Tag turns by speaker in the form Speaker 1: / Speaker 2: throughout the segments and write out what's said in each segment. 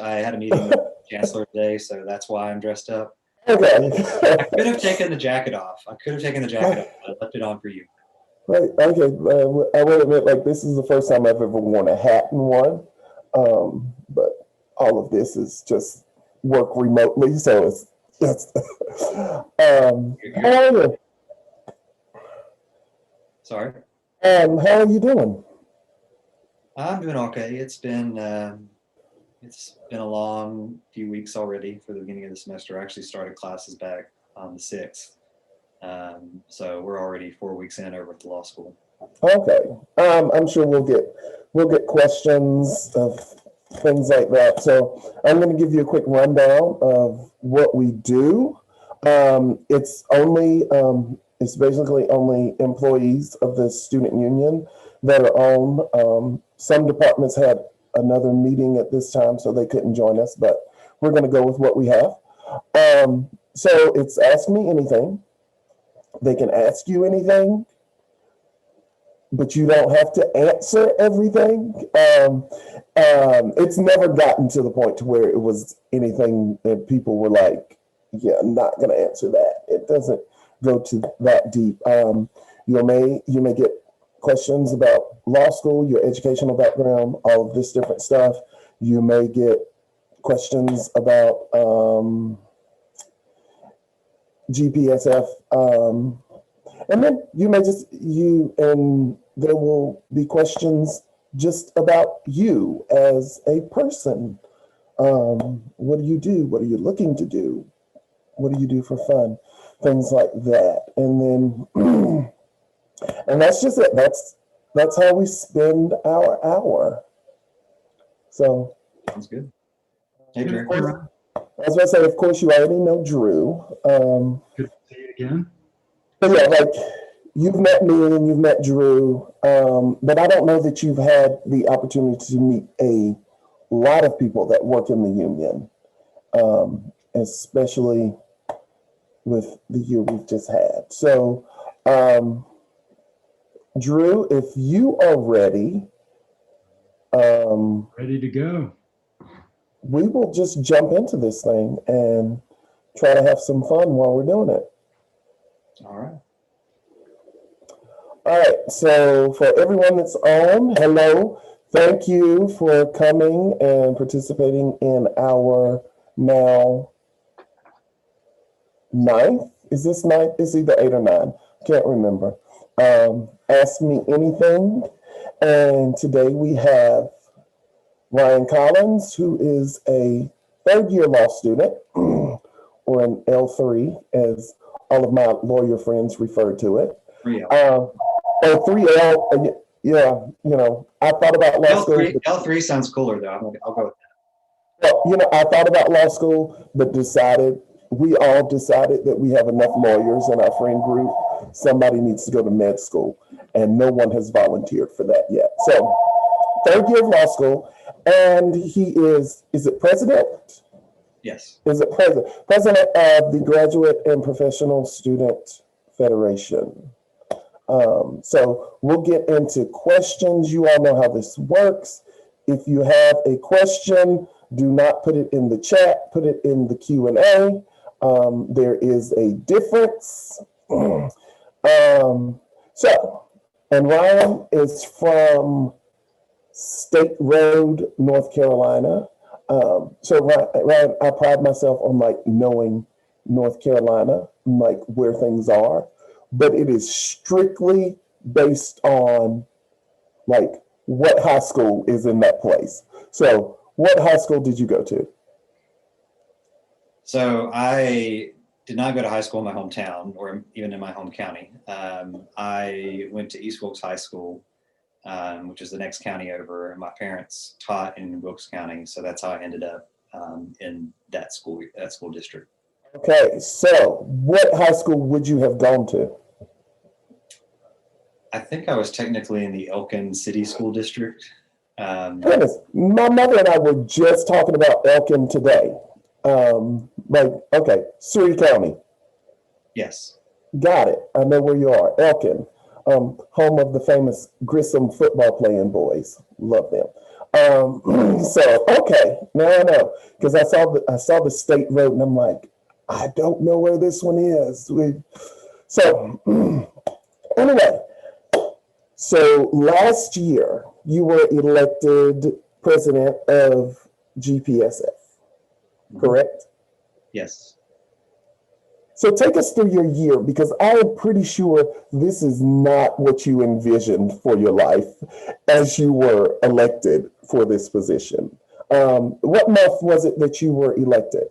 Speaker 1: I had a meeting with the chancellor today, so that's why I'm dressed up.
Speaker 2: Okay.
Speaker 1: I could have taken the jacket off. But I left it on for you.
Speaker 2: Right. Okay. I will admit, like, this is the first time I've ever worn a hat in one. But all of this is just work remotely, so it's. How are you?
Speaker 1: Sorry.
Speaker 2: How are you doing?
Speaker 1: I'm doing okay. It's been a long few weeks already for the beginning of the semester. I actually started classes back on the 6th. So we're already 4 weeks in over at the law school.
Speaker 2: Okay. I'm sure we'll get questions of things like that. So I'm going to give you a quick rundown of what we do. It's basically only employees of the student union that are on. Some departments had another meeting at this time, so they couldn't join us, but we're going to go with what we have. So it's Ask Me Anything. They can ask you anything, but you don't have to answer everything. It's never gotten to the point to where it was anything that people were like, yeah, I'm not going to answer that. It doesn't go to that deep. You may get questions about law school, your educational background, all of this different stuff. You may get questions about GPSF, and then there will be questions just about you as a person. What do you do? What are you looking to do? What do you do for fun? Things like that. And then, and that's just it. That's how we spend our hour. So,
Speaker 1: Sounds good. Hey, Drew.
Speaker 2: I was going to say, of course, you already know Drew.
Speaker 3: Good to see you again.
Speaker 2: But yeah, like, you've met me and you've met Drew, but I don't know that you've had the opportunity to meet a lot of people that work in the union, especially with the year we've just had. So, Drew, if you are ready,
Speaker 3: Ready to go.
Speaker 2: we will just jump into this thing and try to have some fun while we're doing it.
Speaker 1: All right.
Speaker 2: All right, so for everyone that's on, hello. Thank you for coming and participating in our now ninth. Is this ninth? It's either 8 or 9. Can't remember. Ask Me Anything. And today we have Ryan Collins, who is a third-year law student, or an L3, as all of my lawyer friends refer to it.
Speaker 1: 3L.
Speaker 2: 3L, yeah, I thought about law school.
Speaker 1: L3 sounds cooler, though. I'll go with
Speaker 2: that. Well, I thought about law school, but we all decided that we have enough lawyers in our friend group. Somebody needs to go to med school, and no one has volunteered for that yet. So, third year of law school, and he is it president?
Speaker 1: Yes.
Speaker 2: Is it president? President of the Graduate and Professional Student Federation. So we'll get into questions. You all know how this works. If you have a question, do not put it in the chat, put it in the Q&A. There is a difference. And Ryan is from State Road, North Carolina. So Ryan, I pride myself on knowing North Carolina, where things are, but it is strictly based on what high school is in that place. So what high school did you go to?
Speaker 1: So I did not go to high school in my hometown or even in my home county. I went to East Wilkes High School, which is the next county over. And my parents taught in Wilkes County, so that's how I ended up in that school district.
Speaker 2: Okay, so what high school would you have gone to?
Speaker 1: I think I was technically in the Elkin City School District.
Speaker 2: Goodness, my mother and I were just talking about Elkin today. Surrey County.
Speaker 1: Yes.
Speaker 2: Got it. I know where you are. Elkin, home of the famous Grissom football playing boys. Love them. So okay, now I know because I saw the state road and I'm like, I don't know where this one is. So anyway, so last year you were elected president of GPSF, correct?
Speaker 1: Yes.
Speaker 2: So take us through your year because I am pretty sure this is not what you envisioned for your life as you were elected for this position. What month was it that you were elected?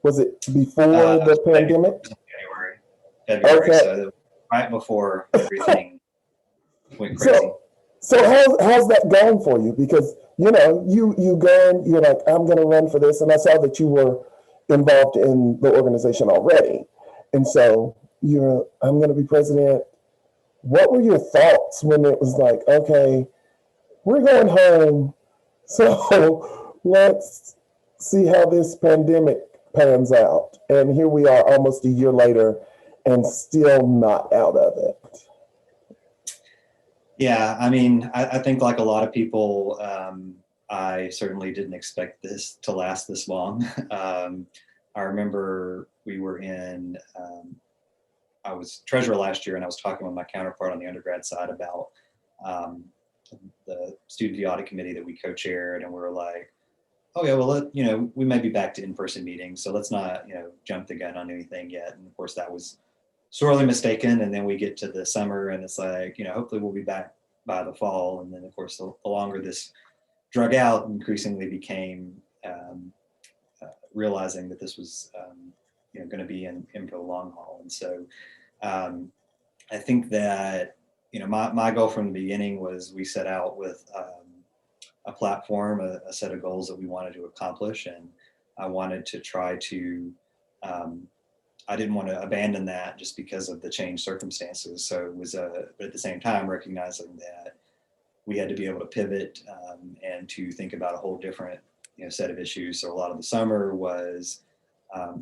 Speaker 2: Was it before the pandemic?
Speaker 1: February.
Speaker 2: Okay.
Speaker 1: So right before everything went crazy.
Speaker 2: So how's that going for you? Because you go and you're like, I'm going to run for this, and I saw that you were involved in the organization already, and so I'm going to be president. What were your thoughts when it was like, okay, we're going home, so let's see how this pandemic pans out, and here we are almost a year later, and still not out of it.
Speaker 1: Yeah, I mean, I think like a lot of people, I certainly didn't expect this to last this long. I remember we were I was treasurer last year and I was talking with my counterpart on the undergrad side about the student fee audit committee that we co-chaired, and we were like, oh yeah, well, we may be back to in-person meetings, so let's not, jump the gun on anything yet. And of course that was sorely mistaken. And then we get to the summer and it's like, hopefully we'll be back by the fall. And then of course, the longer this drug out, increasingly became realizing that this was, going to be in for the long haul. And so I think that, my goal from the beginning was we set out with a platform, a set of goals that we wanted to accomplish. And I wanted to try to, I didn't want to abandon that just because of the changed circumstances. So it was, but at the same time, recognizing that we had to be able to pivot and to think about a whole different, set of issues. So a lot of the summer was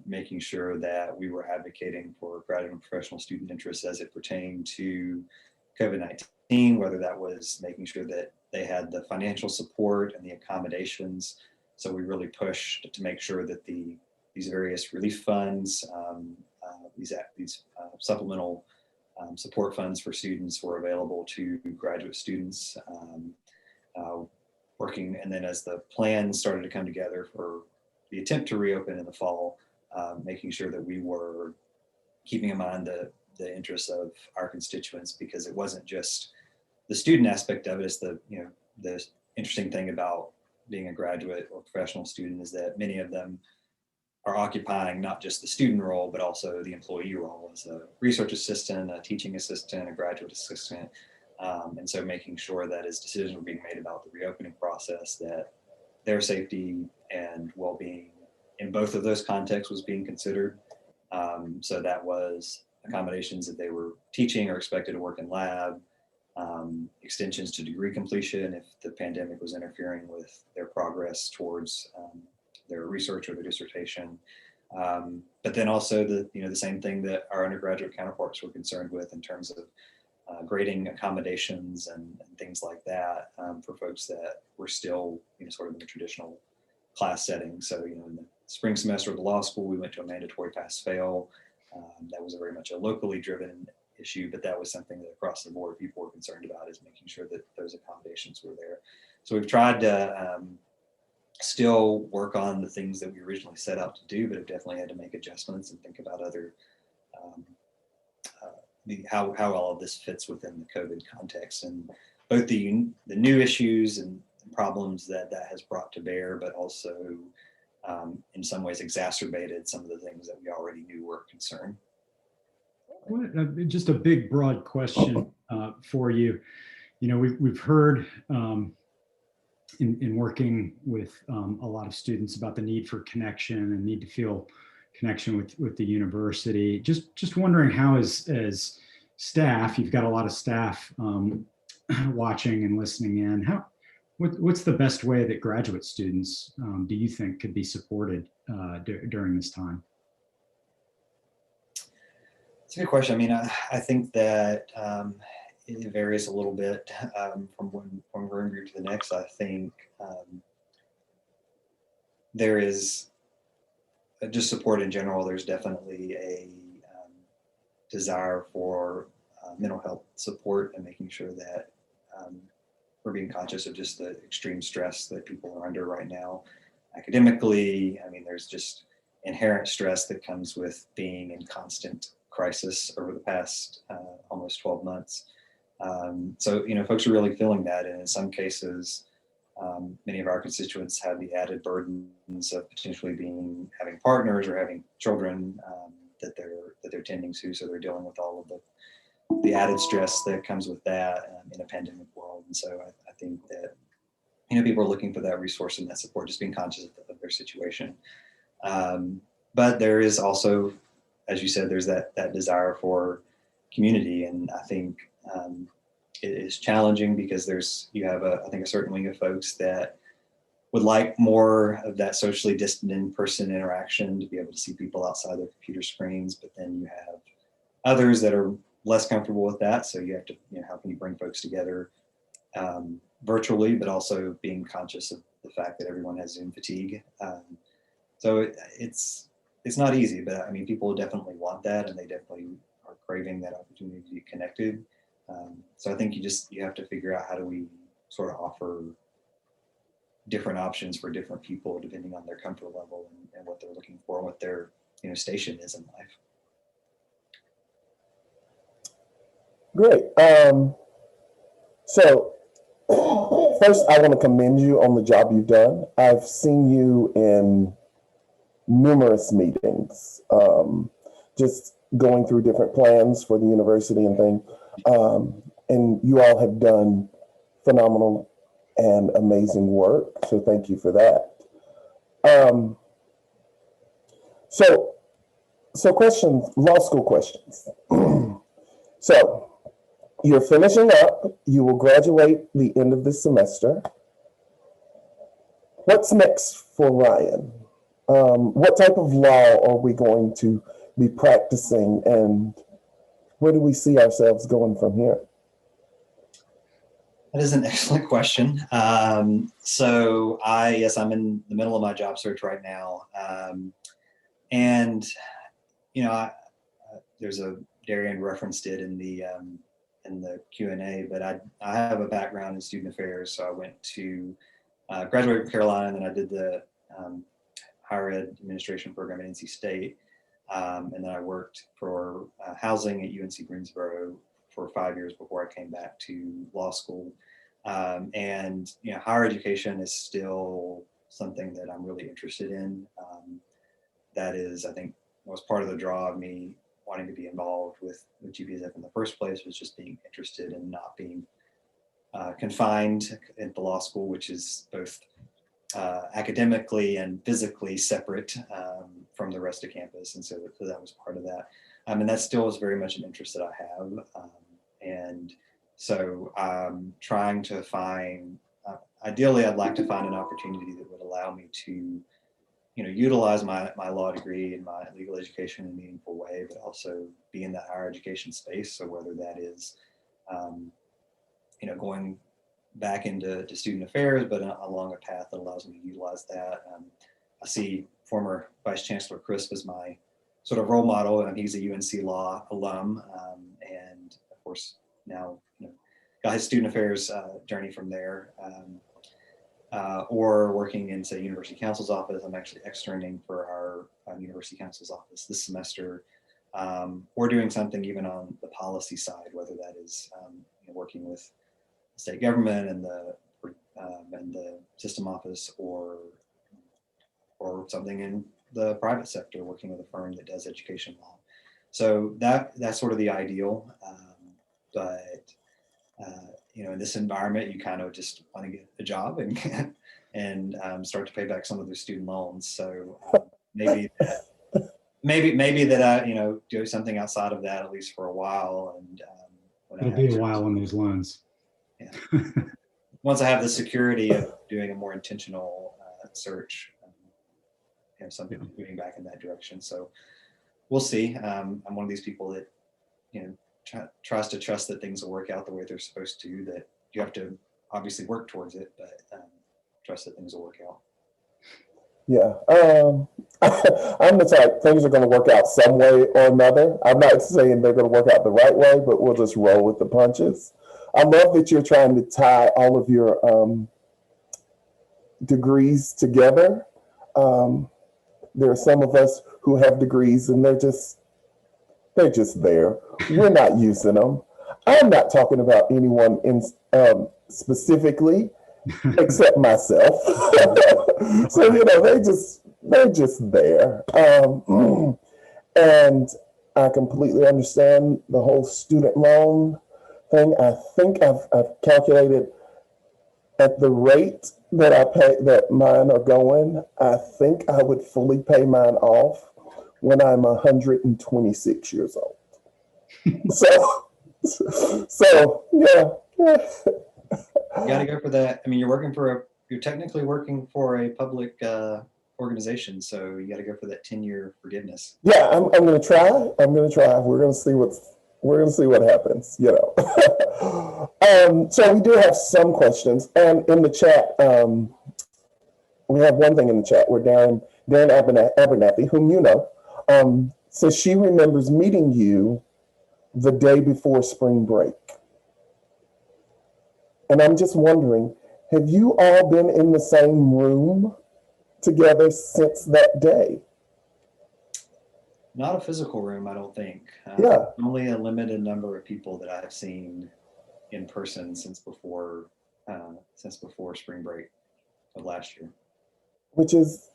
Speaker 1: making sure that we were advocating for graduate and professional student interests as it pertained to COVID-19, whether that was making sure that they had the financial support and the accommodations. So we really pushed to make sure that these various relief funds, these supplemental support funds for students were available to graduate students. Working, and then as the plans started to come together for the attempt to reopen in the fall, making sure that we were keeping in mind the interests of our constituents, because it wasn't just the student aspect of it. It's the interesting thing about being a graduate or professional student is that many of them are occupying not just the student role, but also the employee role as a research assistant, a teaching assistant, a graduate assistant. And so making sure that as decisions were being made about the reopening process, that their safety and well-being in both of those contexts was being considered. So that was accommodations that they were teaching or expected to work in lab, extensions to degree completion if the pandemic was interfering with their progress towards their research or their dissertation. But then also the same thing that our undergraduate counterparts were concerned with in terms of grading accommodations and things like that for folks that were still, sort of in the traditional class setting. So, in the spring semester of the law school, we went to a mandatory pass-fail. That was very much a locally driven issue, but that was something that across the board people were concerned about, is making sure that those accommodations were there. So we've tried to still work on the things that we originally set out to do, but have definitely had to make adjustments and think about other how all of this fits within the COVID context, and both the new issues and problems that has brought to bear, but also in some ways exacerbated some of the things that we already knew were a concern.
Speaker 3: Just a big, broad question for you. We've heard in working with a lot of students about the need for connection and need to feel connection with the university. Just wondering how as staff, you've got a lot of staff watching and listening in. What's the best way that graduate students do you think could be supported during this time?
Speaker 1: It's a good question. I mean, I think that it varies a little bit from one room group to the next. I think there is just support in general. There's definitely a desire for mental health support and making sure that we're being conscious of just the extreme stress that people are under right now. Academically, I mean, there's just inherent stress that comes with being in constant crisis over the past almost 12 months. So, folks are really feeling that. And in some cases, many of our constituents have the added burdens of potentially having partners or having children that they're tending to. So they're dealing with all of the added stress that comes with that in a pandemic world. And so I think that, people are looking for that resource and that support, just being conscious of their situation. But there is also, as you said, there's that desire for community. And I think it is challenging because you have I think a certain wing of folks that would like more of that socially distant in-person interaction, to be able to see people outside their computer screens. But then you have others that are less comfortable with that. So you have to, how can you bring folks together virtually, but also being conscious of the fact that everyone has Zoom fatigue. So it's not easy, but I mean, people definitely want that, and they definitely are craving that opportunity to be connected. So I think you have to figure out how do we sort of offer different options for different people depending on their comfort level and what they're looking for and what their station is in life.
Speaker 2: Great. So first, I want to commend you on the job you've done. I've seen you in numerous meetings, just going through different plans for the university and things. And you all have done phenomenal and amazing work. So thank you for that. So questions, law school questions. So you're finishing up. You will graduate the end of this semester. What's next for Ryan? What type of law are we going to be practicing, and where do we see ourselves going from here?
Speaker 1: That is an excellent question. So I'm in the middle of my job search right now. And, there's Darian referenced it in the Q&A, but I have a background in student affairs. So I went to graduate from Carolina, and then I did the higher ed administration program at NC State. And then I worked for housing at UNC Greensboro for 5 years before I came back to law school. And higher education is still something that I'm really interested in. That is, I think, was part of the draw of me wanting to be involved with GPSF in the first place, was just being interested in not being confined at the law school, which is both academically and physically separate from the rest of campus. And so that was part of that. And that still is very much an interest that I have. And so I'm trying to find, ideally, I'd like to find an opportunity that would allow me to, utilize my law degree and my legal education in a meaningful way, but also be in that higher education space. So whether that is, going back into student affairs, but along a path that allows me to utilize that. I see former Vice Chancellor Crisp as my sort of role model, and he's a UNC Law alum, and of course now got his student affairs journey from there, or working in, say, University Counsel's office. I'm actually externing for our University Counsel's office this semester, or doing something even on the policy side, whether that is working with state government and the system office, or something in the private sector, working with a firm that does education law. So that's sort of the ideal. But in this environment, you kind of just want to get a job and start to pay back some of those student loans. So maybe that I do something outside of that, at least for a while. And
Speaker 3: it'll be a while on those loans.
Speaker 1: Yeah. Once I have the security of doing a more intentional search, something moving back in that direction. So we'll see. I'm one of these people that, tries to trust that things will work out the way they're supposed to, that you have to obviously work towards it, but trust that things will work out.
Speaker 2: Yeah. I'm the type, things are going to work out some way or another. I'm not saying they're going to work out the right way, but we'll just roll with the punches. I love that you're trying to tie all of your degrees together. There are some of us who have degrees and they're just there. We're not using them. I'm not talking about anyone in specifically, except myself. So they're just there. And I completely understand the whole student loan thing. I think I've calculated at the rate that I pay that mine are going. I think I would fully pay mine off when I'm 126 years old. So yeah.
Speaker 1: You got to go for that. I mean, you're technically working for a public organization, so you got to go for that 10-year forgiveness.
Speaker 2: Yeah, I'm going to try. We're going to see what happens. So we do have some questions, and in the chat, we have one thing in the chat where Darren Abernathy, whom you know, says she remembers meeting you the day before spring break. And I'm just wondering, have you all been in the same room together since that day?
Speaker 1: Not a physical room, I don't think.
Speaker 2: Yeah.
Speaker 1: Only a limited number of people that I've seen in person since before spring break of last year.
Speaker 2: Which is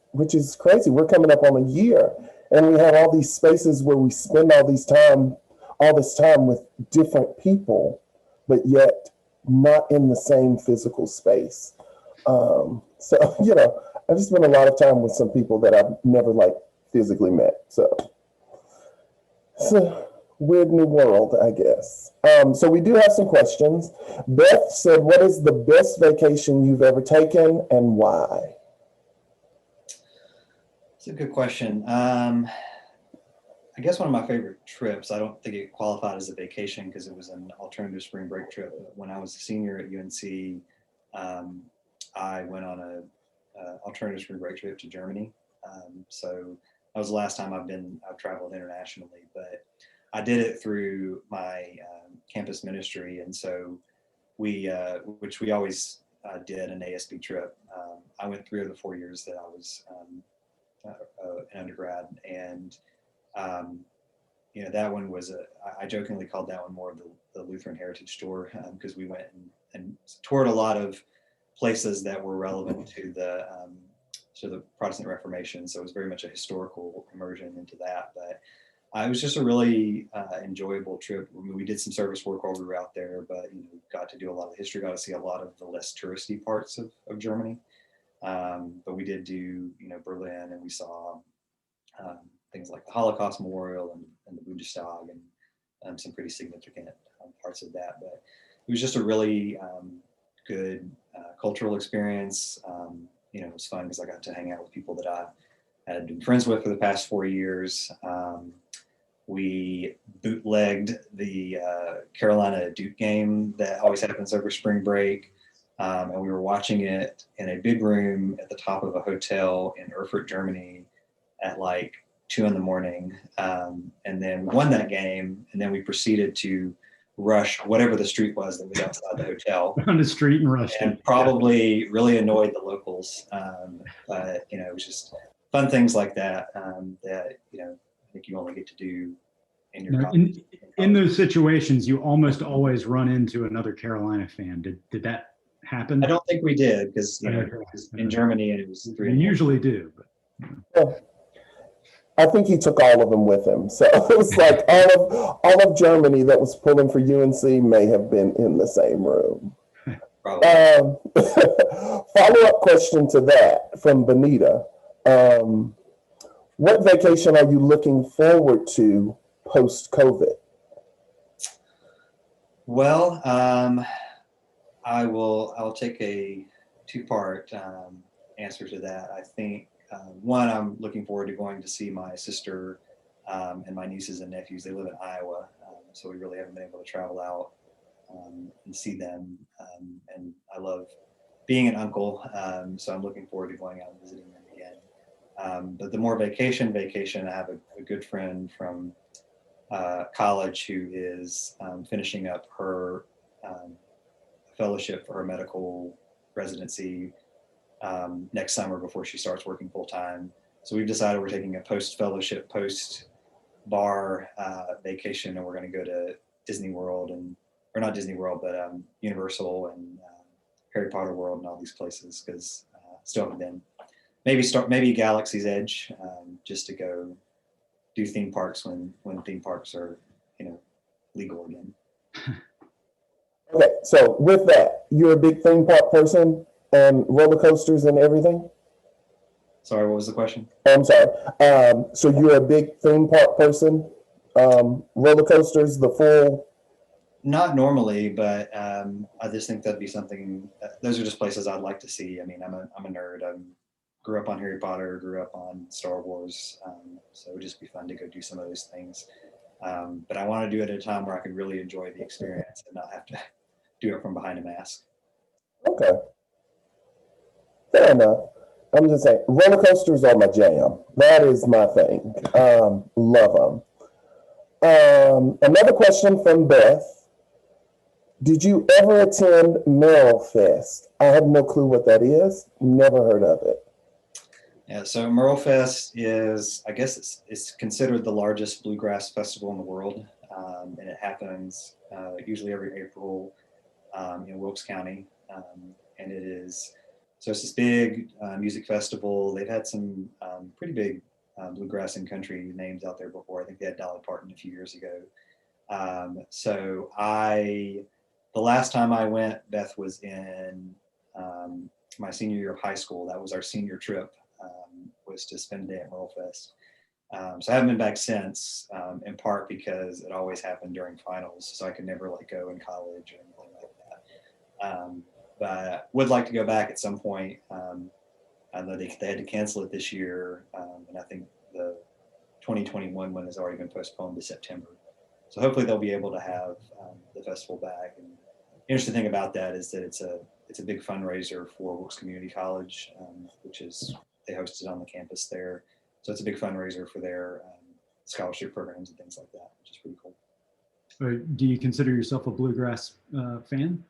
Speaker 2: crazy. We're coming up on a year, and we have all these spaces where we spend all this time with different people, but yet not in the same physical space. So I've just spent a lot of time with some people that I've never physically met. So it's a weird new world, I guess. So we do have some questions. Beth said, "What is the best vacation you've ever taken and why?"
Speaker 1: It's a good question. I guess one of my favorite trips, I don't think it qualified as a vacation because it was an alternative spring break trip. But when I was a senior at UNC, I went on a alternative spring break trip to Germany. So that was the last time I've traveled internationally, but I did it through my campus ministry. And so which we always did an ASB trip. I went 3 of the 4 years that I was an undergrad, and that one was I jokingly called that one more of the Lutheran Heritage Tour because we went and toured a lot of places that were relevant to the Protestant Reformation. So it was very much a historical immersion into that. But it was just a really enjoyable trip. I mean, we did some service work while we were out there, but got to do a lot of history, got to see a lot of the less touristy parts of Germany. But we did do, Berlin, and we saw things like the Holocaust Memorial and the Bundestag and some pretty significant parts of that. But it was just a really good cultural experience. It was fun because I got to hang out with people that I had been friends with for the past 4 years. We bootlegged the Carolina Duke game that always happens over spring break. And we were watching it in a big room at the top of a hotel in Erfurt, Germany at 2 a.m. And then we won that game. And then we proceeded to rush whatever the street was that was outside the hotel.
Speaker 3: On the street and rushed
Speaker 1: and
Speaker 3: it.
Speaker 1: probably really annoyed the locals. But, it was just fun things like that that, I think you only get to do in your college.
Speaker 3: In those situations, you almost always run into another Carolina fan. Did that happen?
Speaker 1: I don't think we did because it was in Germany and it was 3
Speaker 3: You usually do.
Speaker 2: Well, I think he took all of them with him. So it was all of Germany that was pulling for UNC may have been in the same room. Follow-up question to that from Benita. What vacation are you looking forward to post-COVID?
Speaker 1: Well, I'll take a 2-part answer to that. I think one, I'm looking forward to going to see my sister and my nieces and nephews. They live in Iowa, so we really haven't been able to travel out and see them. And I love being an uncle, so I'm looking forward to going out and visiting them again. But the more vacation, I have a good friend from college who is finishing up her fellowship for her medical residency next summer before she starts working full time. So we've decided we're taking a post-fellowship, post-bar vacation, and we're going to go to Disney World or not Disney World, but Universal and Harry Potter World and all these places because still haven't been. Maybe Galaxy's Edge just to go do theme parks when theme parks are legal again.
Speaker 2: Okay, so with that, you're a big theme park person and roller coasters and everything?
Speaker 1: Sorry, what was the question?
Speaker 2: I'm sorry. So you're a big theme park person, roller coasters, the full.
Speaker 1: Not normally, but I just think that'd be something. Those are just places I'd like to see. I mean, I'm a nerd. I grew up on Harry Potter, grew up on Star Wars, so it would just be fun to go do some of those things. But I want to do it at a time where I can really enjoy the experience and not have to do it from behind a mask.
Speaker 2: Okay, fair enough. I'm just saying, roller coasters are my jam. That is my thing. Love them. Another question from Beth. Did you ever attend Merrell Fest? I have no clue what that is. Never heard of it.
Speaker 1: Yeah, so Merrell Fest is, I guess it's considered the largest bluegrass festival in the world, and it happens usually every April in Wilkes County, and it's this big music festival. They've had some pretty big bluegrass and country names out there before. I think they had Dolly Parton a few years ago. The last time I went, Beth, was in my senior year of high school. That was our senior trip, was to spend a day at Merrell Fest. So I haven't been back since, in part because it always happened during finals, so I could never go in college or anything like that. But would like to go back at some point. I know they had to cancel it this year, and I think the 2021 one has already been postponed to September. So hopefully they'll be able to have the festival back. And the interesting thing about that is that it's a big fundraiser for Wilkes Community College, which is they host it on the campus there. So it's a big fundraiser for their scholarship programs and things like that, which is pretty cool.
Speaker 3: Do you consider yourself a bluegrass fan?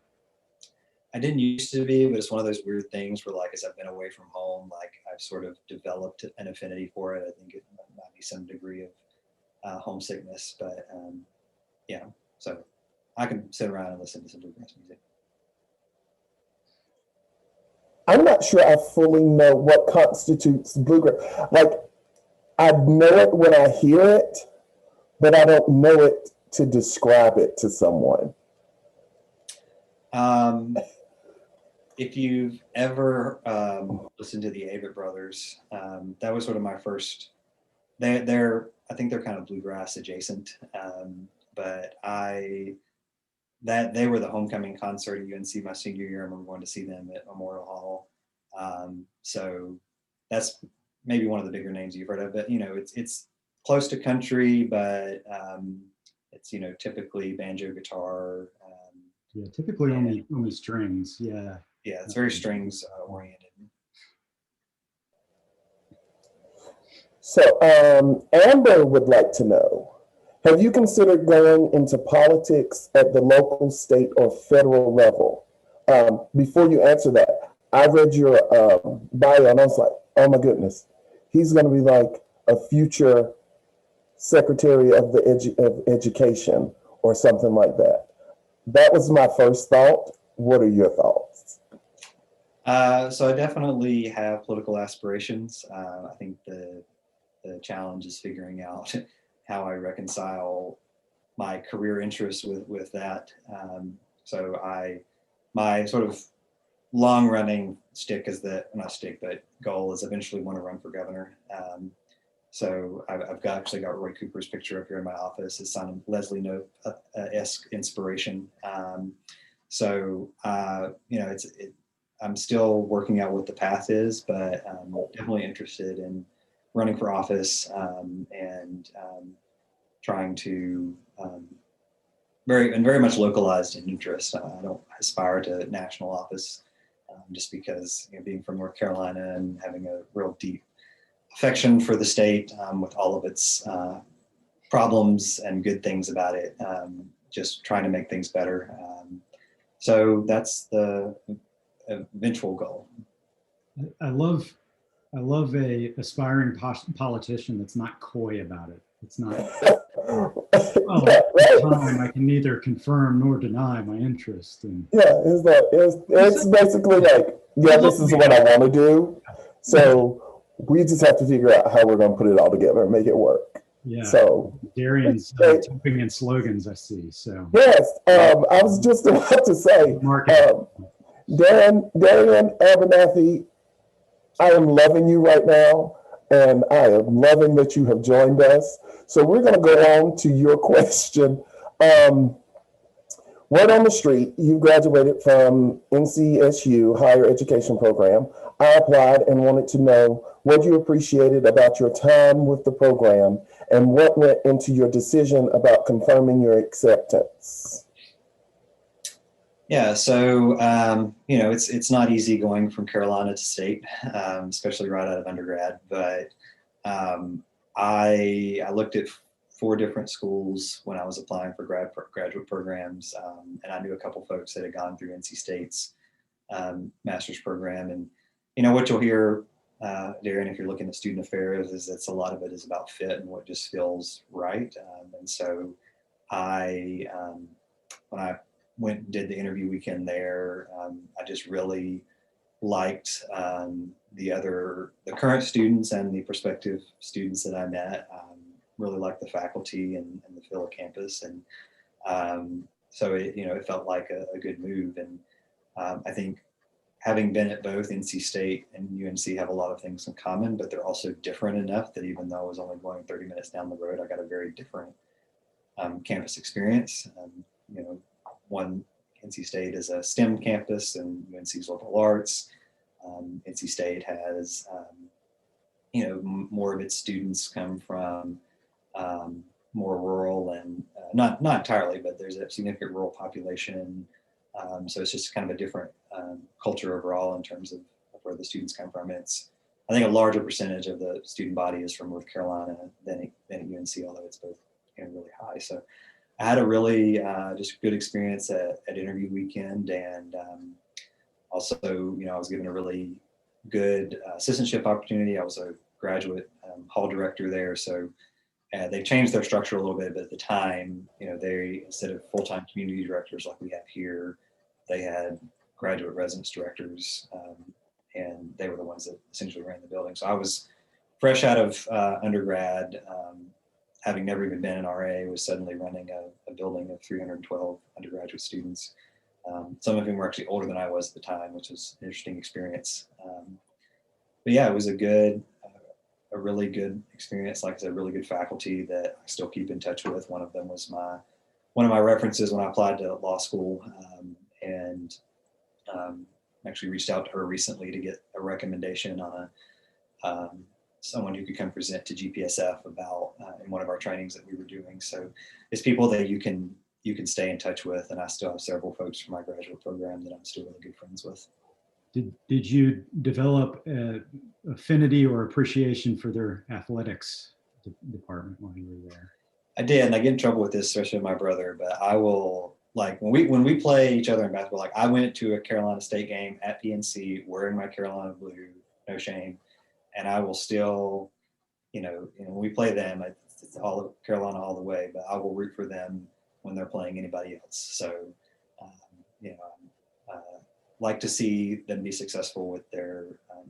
Speaker 1: I didn't used to be, but it's one of those weird things where, as I've been away from home, I've sort of developed an affinity for it. I think it might be some degree of homesickness, but yeah, so I can sit around and listen to some bluegrass music.
Speaker 2: I'm not sure I fully know what constitutes bluegrass. I know it when I hear it, but I don't know it to describe it to someone.
Speaker 1: If you've ever listened to the Avett Brothers, that was sort of my first. I think they're kind of bluegrass adjacent, but they were the homecoming concert at UNC my senior year. I remember going to see them at Memorial Hall. So that's maybe one of the bigger names you've heard of. But it's close to country, but it's typically banjo, guitar.
Speaker 3: Yeah, typically only strings. Yeah.
Speaker 1: Yeah, it's very strings oriented.
Speaker 2: So Amber would like to know, have you considered going into politics at the local, state, or federal level? Before you answer that, I read your bio and I was like, oh my goodness, he's going to be like a future secretary of the education or something like that. That was my first thought. What are your thoughts?
Speaker 1: So I definitely have political aspirations. I think the challenge is figuring out how I reconcile my career interests with that. So my sort of long running goal is eventually want to run for governor. So I've actually got Roy Cooper's picture up here in my office. His son Leslie Knope-esque inspiration. I'm still working out what the path is, but I'm definitely interested in running for office and trying to very much localized in interest. I don't aspire to national office, just because, being from North Carolina and having a real deep affection for the state, with all of its problems and good things about it, just trying to make things better. So that's the eventual goal.
Speaker 3: I love a aspiring politician that's not coy about it. It's not, oh,
Speaker 2: Yeah, right.
Speaker 3: time I can neither confirm nor deny my interest. And
Speaker 2: Yeah, it's basically like, yeah, this is what I want to do. So we just have to figure out how we're going to put it all together and make it work.
Speaker 3: yeah,
Speaker 2: So
Speaker 3: Darian's typing in slogans, I see. So
Speaker 2: yes, I was just about to say, Darian Abernathy, I am loving you right now, and I am loving that you have joined us. So we're going to go on to your question. Word on the street, you graduated from NCSU higher education program. I applied and wanted to know what you appreciated about your time with the program and what went into your decision about confirming your acceptance.
Speaker 1: Yeah, so it's not easy going from Carolina to state, especially right out of undergrad. But I looked at 4 different schools when I was applying for graduate programs, and I knew a couple folks that had gone through NC State's master's program. And what you'll hear, Darren, if you're looking at student affairs, is that a lot of it is about fit and what just feels right. And so when I went and did the interview weekend there, I just really liked the current students and the prospective students that I met. Really liked the faculty and the feel of campus, and so it felt like a good move. And I think, having been at both NC State and UNC have a lot of things in common, but they're also different enough that even though I was only going 30 minutes down the road, I got a very different campus experience. One, NC State is a STEM campus and UNC's liberal arts. NC State has, more of its students come from more rural and not entirely, but there's a significant rural population. So it's just kind of a different culture overall in terms of where the students come from. I think a larger percentage of the student body is from North Carolina than at UNC, although it's both really high. So I had a really just good experience at interview weekend, and also, I was given a really good assistantship opportunity. I was a graduate hall director there, so they've changed their structure a little bit. But at the time, they, instead of full-time community directors like we have here, they had graduate residence directors, and they were the ones that essentially ran the building. So I was fresh out of undergrad. Having never even been an RA, was suddenly running a building of 312 undergraduate students. Some of whom were actually older than I was at the time, which was an interesting experience. But yeah, it was a really good experience. Like I said, really good faculty that I still keep in touch with. One of them was one of my references when I applied to law school, and actually reached out to her recently to get a recommendation on someone who could come present to GPSF about in one of our trainings that we were doing. So it's people that you can stay in touch with, and I still have several folks from my graduate program that I'm still really good friends with.
Speaker 3: Did you develop affinity or appreciation for their athletics department while you were there?
Speaker 1: I did, and I get in trouble with this, especially with my brother, but I will, like, when we play each other in basketball, like, I went to a Carolina State game at PNC wearing my Carolina blue, no shame, and I will still, when we play them, it's all Carolina all the way, but I will root for them when they're playing anybody else. So, like to see them be successful with their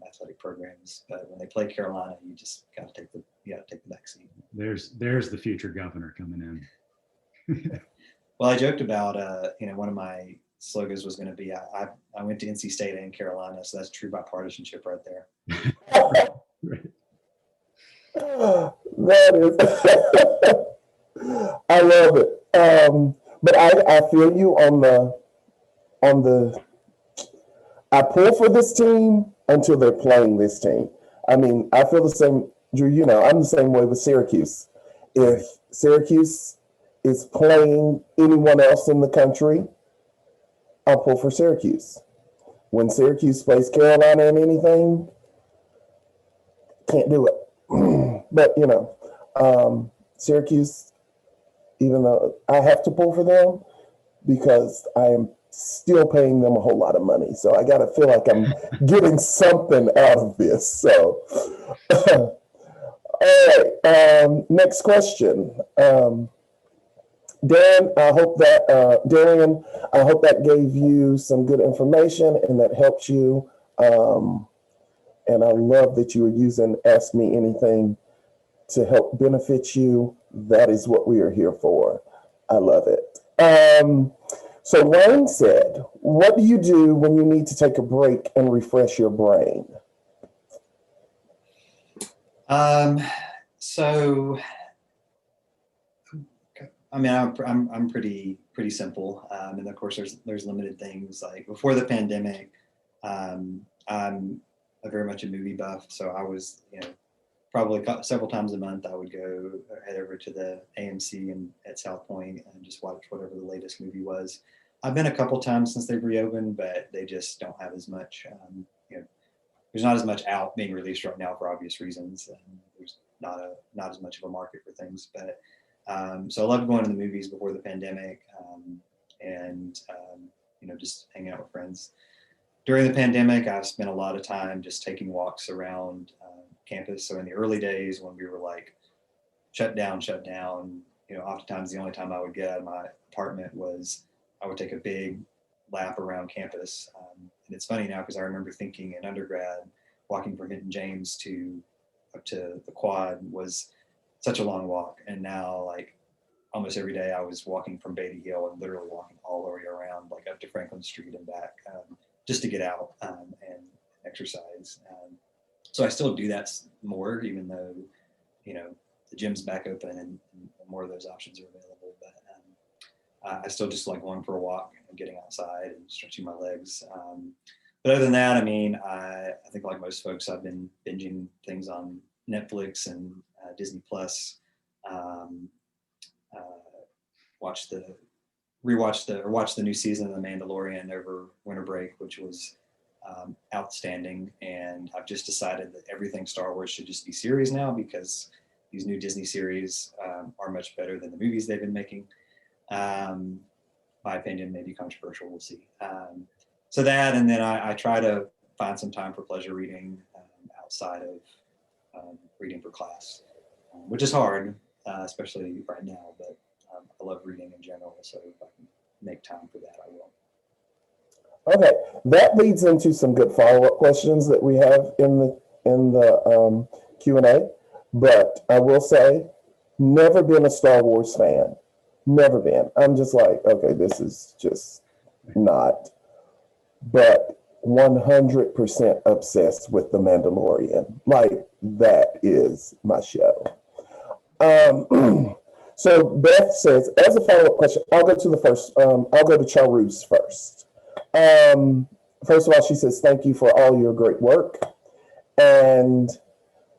Speaker 1: athletic programs, but when they play Carolina, you just got to take the back seat.
Speaker 3: There's the future governor coming in.
Speaker 1: Well, I joked about one of my slogans was going to be I went to NC State and Carolina, so that's true bipartisanship right there.
Speaker 3: Right.
Speaker 2: That is, I love it. But I feel you on the. I pull for this team until they're playing this team. I mean, I feel the same, Drew. I'm the same way with Syracuse. If Syracuse is playing anyone else in the country, I'll pull for Syracuse. When Syracuse plays Carolina in anything, can't do it. But, you know, Syracuse, even though I have to pull for them because I am still paying them a whole lot of money. So I got to feel like I'm getting something out of this. So, all right. Next question. Darian, I hope that gave you some good information and that helped you. And I love that you were using Ask Me Anything to help benefit you. That is what we are here for. I love it. So Wayne said, what do you do when you need to take a break and refresh your brain?
Speaker 1: So, I mean, I'm pretty simple, and of course, there's limited things. Like before the pandemic, I'm very much a movie buff, so I was, you know, probably several times a month I would head over to the AMC and at South Point and just watch whatever the latest movie was. I've been a couple times since they've reopened, but they just don't have as much. You know, there's not as much out being released right now for obvious reasons. There's not as much of a market for things, but so I loved going to the movies before the pandemic, and you know, just hanging out with friends. During the pandemic, I've spent a lot of time just taking walks around campus. So in the early days when we were like shut down, you know, oftentimes the only time I would get out of my apartment was I would take a big lap around campus. And it's funny now because I remember thinking in undergrad, walking from Hinton James up to the quad was such a long walk. And now like almost every day I was walking from Beatty Hill and literally walking all the way around, like up to Franklin Street and back, just to get out and exercise. So I still do that more, even though, you know, the gym's back open and more of those options are available. But I still just like going for a walk and getting outside and stretching my legs. But other than that, I mean, I think like most folks, I've been binging things on Netflix and Disney Plus. Watched the new season of The Mandalorian over winter break, which was outstanding. And I've just decided that everything Star Wars should just be series now because these new Disney series are much better than the movies they've been making. My opinion may be controversial, we'll see. So that, and then I try to find some time for pleasure reading outside of reading for class, which is hard, especially right now, but I love reading in general, so if I can make time for that, I will.
Speaker 2: Okay, that leads into some good follow-up questions that we have in the Q&A. But I will say, never been a Star Wars fan. Never been. I'm just like, okay, this is just not. But 100% obsessed with The Mandalorian. Like, that is my show. So Beth says, as a follow-up question, I'll go to Charuz first. First of all, she says, thank you for all your great work. And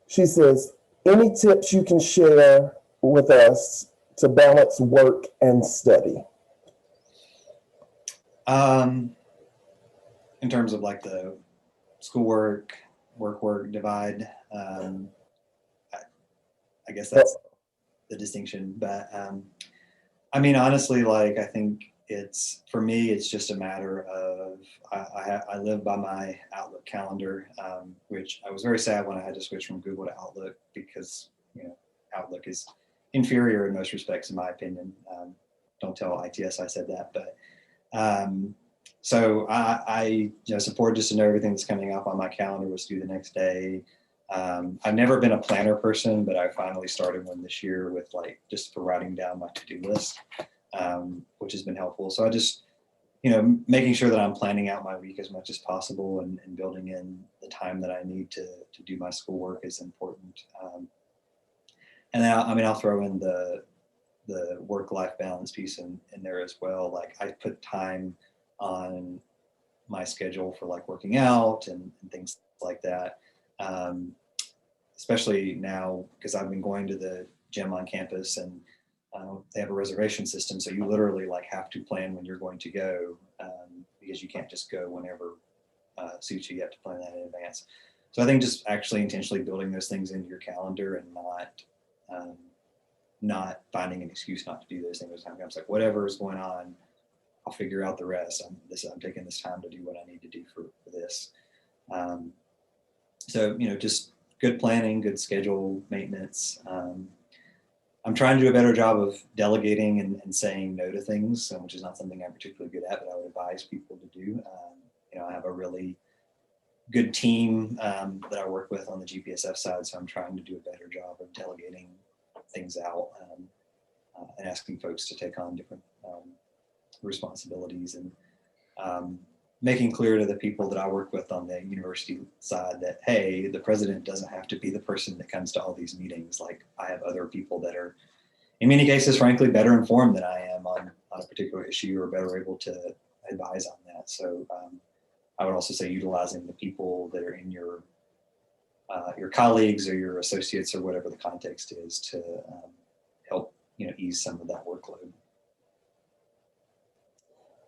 Speaker 2: she says, any tips you can share with us to balance work and study?
Speaker 1: In terms of like the schoolwork, work divide, I guess that's the distinction. But I mean, honestly, like I think for me, it's just a matter of I live by my Outlook calendar, which I was very sad when I had to switch from Google to Outlook because, you know, Outlook is inferior in most respects, in my opinion. Don't tell ITS I said that, but so I support just to know everything that's coming up on my calendar, what's due the next day. I've never been a planner person, but I finally started one this year with like just for writing down my to-do list, which has been helpful. So I just, you know, making sure that I'm planning out my week as much as possible and building in the time that I need to do my schoolwork is important. And then I'll throw in the work-life balance piece in there as well. Like I put time on my schedule for like working out and things like that. Especially now because I've been going to the gym on campus and they have a reservation system, so you literally like have to plan when you're going to go, because you can't just go whenever suits you. You have to plan that in advance. So I think just actually intentionally building those things into your calendar and not finding an excuse not to do those things. Time comes, like whatever is going on, I'll figure out the rest. I'm taking this time to do what I need to do for this. So just good planning, good schedule maintenance. I'm trying to do a better job of delegating and saying no to things, which is not something I'm particularly good at, but I would advise people to do. I have a really good team that I work with on the GPSF side, so I'm trying to do a better job of delegating things out and asking folks to take on different responsibilities, and making clear to the people that I work with on the university side that, hey, the president doesn't have to be the person that comes to all these meetings. Like, I have other people that are, in many cases, frankly, better informed than I am on a particular issue, or better able to advise on that. So I would also say utilizing the people that are in your colleagues or your associates or whatever the context is to help ease some of that workload.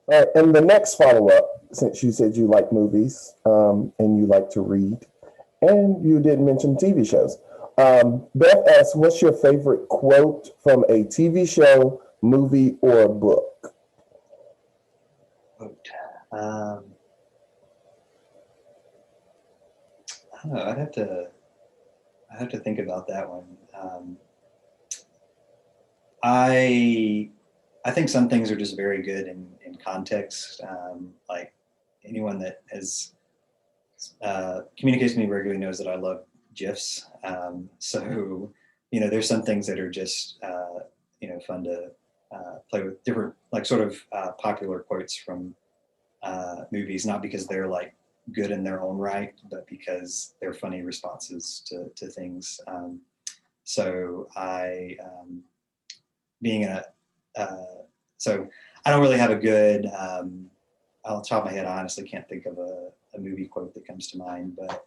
Speaker 2: All right, and the next follow-up, since you said you like movies and you like to read, and you did mention TV shows. Beth asks, what's your favorite quote from a TV show, movie, or a book?
Speaker 1: Quote. I don't know. I'd have to think about that one. I think some things are just very good in context. Like anyone that has communicates with me regularly knows that I love GIFs. So there's some things that are just fun to play with, different like sort of popular quotes from movies, not because they're like good in their own right, but because they're funny responses to things. So I being a so I don't really have a good off the top of my head. I honestly can't think of a movie quote that comes to mind, but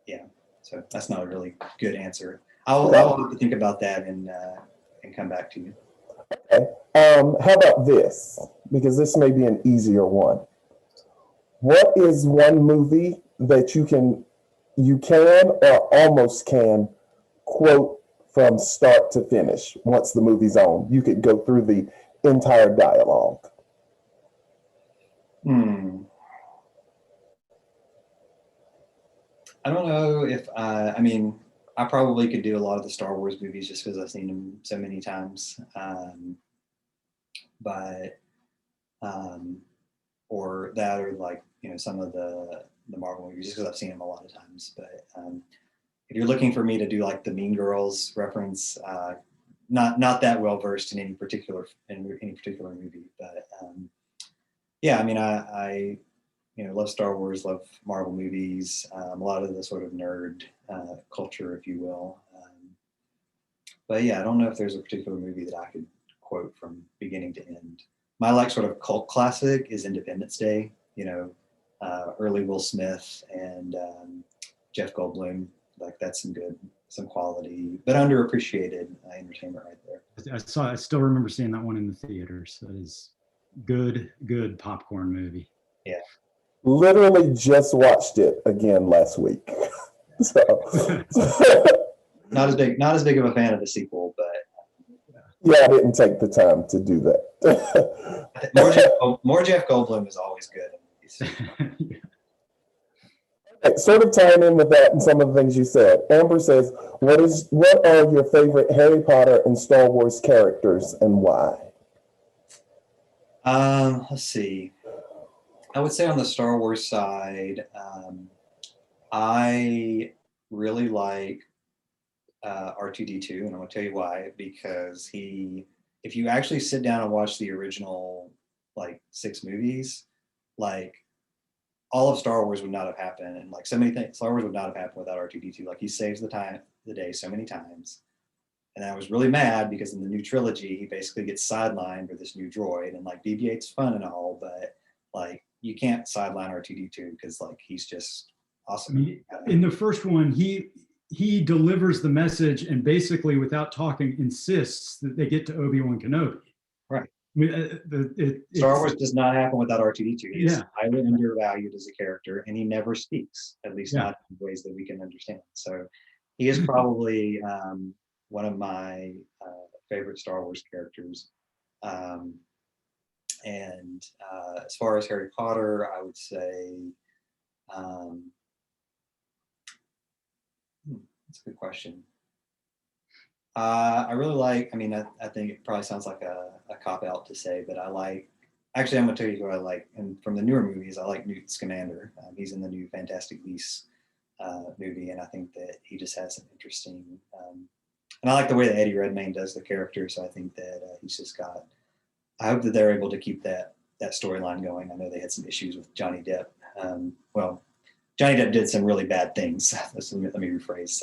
Speaker 1: yeah, so that's not a really good answer. I'll have to think about that and come back to you.
Speaker 2: Okay. How about this? Because this may be an easier one. What is one movie that you can or almost can quote from start to finish once the movie's on? You could go through the entire dialogue.
Speaker 1: I don't know if I mean, I probably could do a lot of the Star Wars movies just because I've seen them so many times. But or that, or like some of the Marvel movies, just because I've seen them a lot of times. But if you're looking for me to do like the Mean Girls reference, not that well versed in any particular movie, but yeah, I mean, I love Star Wars, love Marvel movies, a lot of the sort of nerd culture, if you will. But yeah, I don't know if there's a particular movie that I could quote from beginning to end. My like sort of cult classic is Independence Day. Early Will Smith and Jeff Goldblum. Like that's some quality, but underappreciated entertainment right there.
Speaker 3: I still remember seeing that one in the theaters. That is good popcorn movie.
Speaker 1: Yeah.
Speaker 2: Literally just watched it again last week. So
Speaker 1: not as big of a fan of the sequel, but
Speaker 2: yeah, I didn't take the time to do that.
Speaker 1: more Jeff Goldblum is always good.
Speaker 2: Yeah. Okay, sort of tying in with that and some of the things you said. Amber says, what are your favorite Harry Potter and Star Wars characters and why?
Speaker 1: Let's see. I would say on the Star Wars side, I really like R2-D2, and I'm going to tell you why. Because if you actually sit down and watch the original like 6 movies, like all of Star Wars would not have happened, and like so many things, Star Wars would not have happened without R2-D2. Like he saves the day so many times, and I was really mad because in the new trilogy he basically gets sidelined for this new droid, and like BB-8's fun and all, but like you can't sideline R2-D2 because like he's just awesome.
Speaker 3: I mean, in the first one, he delivers the message and basically without talking insists that they get to Obi-Wan Kenobi.
Speaker 1: Right.
Speaker 3: I mean,
Speaker 1: Star Wars does not happen without R2-D2. He is
Speaker 3: Yeah.
Speaker 1: highly undervalued as a character, and he never speaks, at least
Speaker 3: Yeah.
Speaker 1: not in ways that we can understand. So he is probably one of my favorite Star Wars characters. And as far as Harry Potter, I would say, that's a good question. I really like, I mean, I think it probably sounds like a cop out to say, but I like, actually, I'm going to tell you who I like. And from the newer movies, I like Newt Scamander. He's in the new Fantastic Beasts movie, and I think that he just has an interesting, and I like the way that Eddie Redmayne does the character. So I think that he's just got, I hope that they're able to keep that storyline going. I know they had some issues with Johnny Depp. Well, Johnny Depp did some really bad things. Let me rephrase.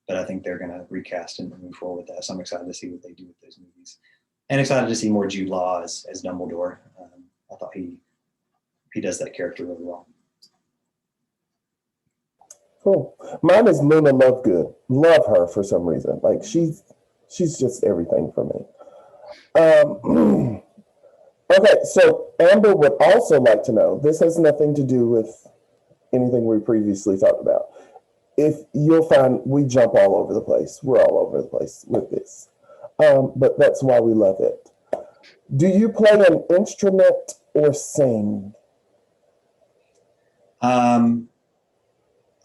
Speaker 1: But I think they're going to recast and move forward with that. So I'm excited to see what they do with those movies, and excited to see more Jude Law as Dumbledore. I thought he does that character really well.
Speaker 2: Cool. Mine is Luna Lovegood. Love her for some reason. Like she's just everything for me. Okay, so Amber would also like to know, this has nothing to do with anything we previously talked about. If you'll find we jump all over the place. We're all over the place with this. But that's why we love it. Do you play an instrument or sing?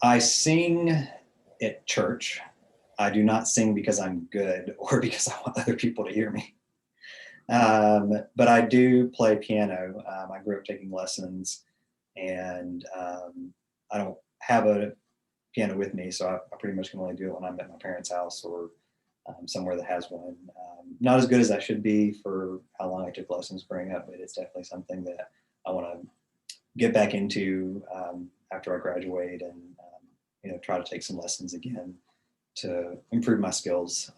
Speaker 1: I sing at church. I do not sing because I'm good or because I want other people to hear me. But I do play piano. I grew up taking lessons, and I don't have a piano with me, so I pretty much can only do it when I'm at my parents' house or somewhere that has one. Not as good as I should be for how long I took lessons growing up, but it's definitely something that I want to get back into after I graduate, and try to take some lessons again to improve my skills.